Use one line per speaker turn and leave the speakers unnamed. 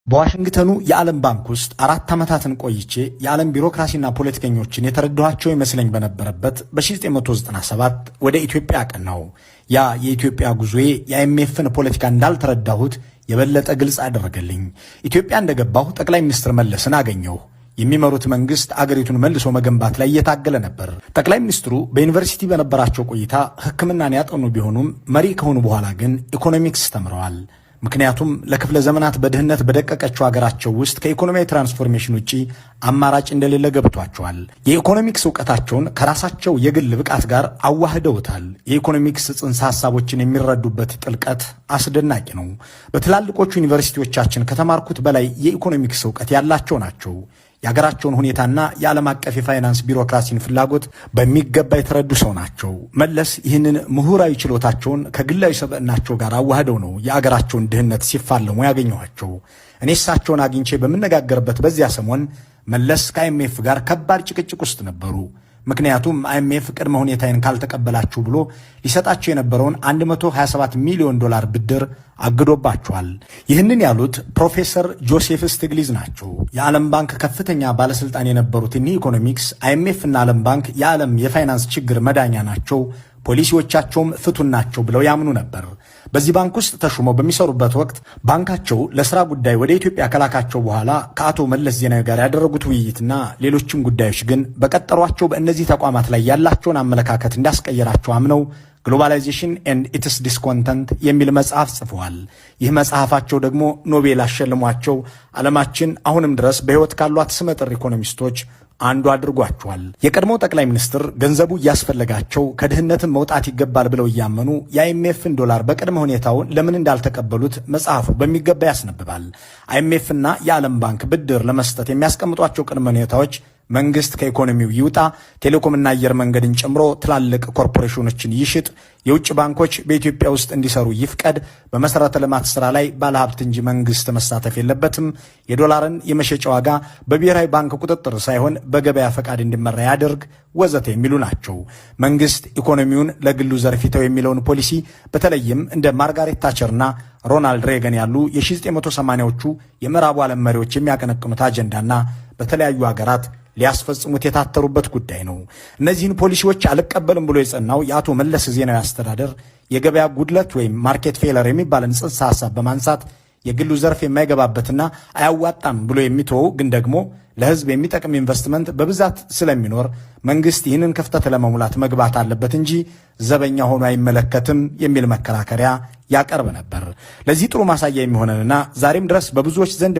በዋሽንግተኑ የዓለም ባንክ ውስጥ 4 ዓመታትን ቆይቼ የዓለም ቢሮክራሲና ፖለቲከኞችን የተረዳኋቸው ይመስለኝ በነበረበት በ1997 ወደ ኢትዮጵያ አቀናው። ያ የኢትዮጵያ ጉዞዬ የአይኤምኤፍን ፖለቲካ እንዳልተረዳሁት የበለጠ ግልጽ አደረገልኝ። ኢትዮጵያ እንደገባሁ ጠቅላይ ሚኒስትር መለስን አገኘሁ። የሚመሩት መንግስት አገሪቱን መልሶ መገንባት ላይ እየታገለ ነበር። ጠቅላይ ሚኒስትሩ በዩኒቨርሲቲ በነበራቸው ቆይታ ሕክምናን ያጠኑ ቢሆኑም መሪ ከሆኑ በኋላ ግን ኢኮኖሚክስ ተምረዋል። ምክንያቱም ለክፍለ ዘመናት በድህነት በደቀቀችው ሀገራቸው ውስጥ ከኢኮኖሚያዊ ትራንስፎርሜሽን ውጪ አማራጭ እንደሌለ ገብቷቸዋል። የኢኮኖሚክስ እውቀታቸውን ከራሳቸው የግል ብቃት ጋር አዋህደውታል። የኢኮኖሚክስ ጽንሰ ሐሳቦችን የሚረዱበት ጥልቀት አስደናቂ ነው። በትላልቆቹ ዩኒቨርሲቲዎቻችን ከተማርኩት በላይ የኢኮኖሚክስ እውቀት ያላቸው ናቸው። የሀገራቸውን ሁኔታና የዓለም አቀፍ የፋይናንስ ቢሮክራሲን ፍላጎት በሚገባ የተረዱ ሰው ናቸው። መለስ ይህንን ምሁራዊ ችሎታቸውን ከግላዊ ሰብዕናቸው ጋር አዋህደው ነው የአገራቸውን ድህነት ሲፋለሙ ያገኘኋቸው። እኔ እሳቸውን አግኝቼ በምነጋገርበት በዚያ ሰሞን መለስ ከአይኤምኤፍ ጋር ከባድ ጭቅጭቅ ውስጥ ነበሩ። ምክንያቱም አይኤምኤፍ ቅድመ ሁኔታዬን ካልተቀበላችሁ ብሎ ሊሰጣቸው የነበረውን $127 ሚሊዮን ብድር አግዶባቸዋል። ይህንን ያሉት ፕሮፌሰር ጆሴፍ ስቲግሊዝ ናቸው። የዓለም ባንክ ከፍተኛ ባለስልጣን የነበሩት እኒህ ኢኮኖሚክስ አይኤምኤፍ እና ዓለም ባንክ የዓለም የፋይናንስ ችግር መዳኛ ናቸው፣ ፖሊሲዎቻቸውም ፍቱን ናቸው ብለው ያምኑ ነበር። በዚህ ባንክ ውስጥ ተሹመው በሚሰሩበት ወቅት ባንካቸው ለስራ ጉዳይ ወደ ኢትዮጵያ ከላካቸው በኋላ ከአቶ መለስ ዜናዊ ጋር ያደረጉት ውይይትና ሌሎችም ጉዳዮች ግን በቀጠሯቸው በእነዚህ ተቋማት ላይ ያላቸውን አመለካከት እንዳስቀየራቸው አምነው ግሎባላይዜሽን ኤንድ ኢትስ ዲስኮንተንት የሚል መጽሐፍ ጽፈዋል። ይህ መጽሐፋቸው ደግሞ ኖቤል አሸልሟቸው ዓለማችን አሁንም ድረስ በሕይወት ካሏት ስመጥር ኢኮኖሚስቶች አንዱ አድርጓቸዋል። የቀድሞው ጠቅላይ ሚኒስትር ገንዘቡ እያስፈለጋቸው ከድህነትም መውጣት ይገባል ብለው እያመኑ የአይኤምኤፍን ዶላር በቅድመ ሁኔታው ለምን እንዳልተቀበሉት መጽሐፉ በሚገባ ያስነብባል። አይኤምኤፍና የዓለም ባንክ ብድር ለመስጠት የሚያስቀምጧቸው ቅድመ ሁኔታዎች መንግስት ከኢኮኖሚው ይውጣ፣ ቴሌኮምና አየር መንገድን ጨምሮ ትላልቅ ኮርፖሬሽኖችን ይሽጥ፣ የውጭ ባንኮች በኢትዮጵያ ውስጥ እንዲሰሩ ይፍቀድ፣ በመሰረተ ልማት ስራ ላይ ባለሀብት እንጂ መንግስት መሳተፍ የለበትም፣ የዶላርን የመሸጫ ዋጋ በብሔራዊ ባንክ ቁጥጥር ሳይሆን በገበያ ፈቃድ እንዲመራ ያደርግ ወዘተ የሚሉ ናቸው። መንግስት ኢኮኖሚውን ለግሉ ዘርፍ ይተው የሚለውን ፖሊሲ በተለይም እንደ ማርጋሬት ታቸርና ሮናልድ ሬገን ያሉ የ1980ዎቹ የምዕራቡ ዓለም መሪዎች የሚያቀነቅኑት አጀንዳና በተለያዩ ሀገራት ሊያስፈጽሙት የታተሩበት ጉዳይ ነው። እነዚህን ፖሊሲዎች አልቀበልም ብሎ የጸናው የአቶ መለስ ዜናዊ አስተዳደር የገበያ ጉድለት ወይም ማርኬት ፌለር የሚባልን ጽንሰ ሐሳብ በማንሳት የግሉ ዘርፍ የማይገባበትና አያዋጣም ብሎ የሚተወው ግን ደግሞ ለሕዝብ የሚጠቅም ኢንቨስትመንት በብዛት ስለሚኖር መንግስት ይህንን ክፍተት ለመሙላት መግባት አለበት እንጂ ዘበኛ ሆኖ አይመለከትም የሚል መከራከሪያ ያቀርብ ነበር። ለዚህ ጥሩ ማሳያ የሚሆነንና ዛሬም ድረስ በብዙዎች ዘንድ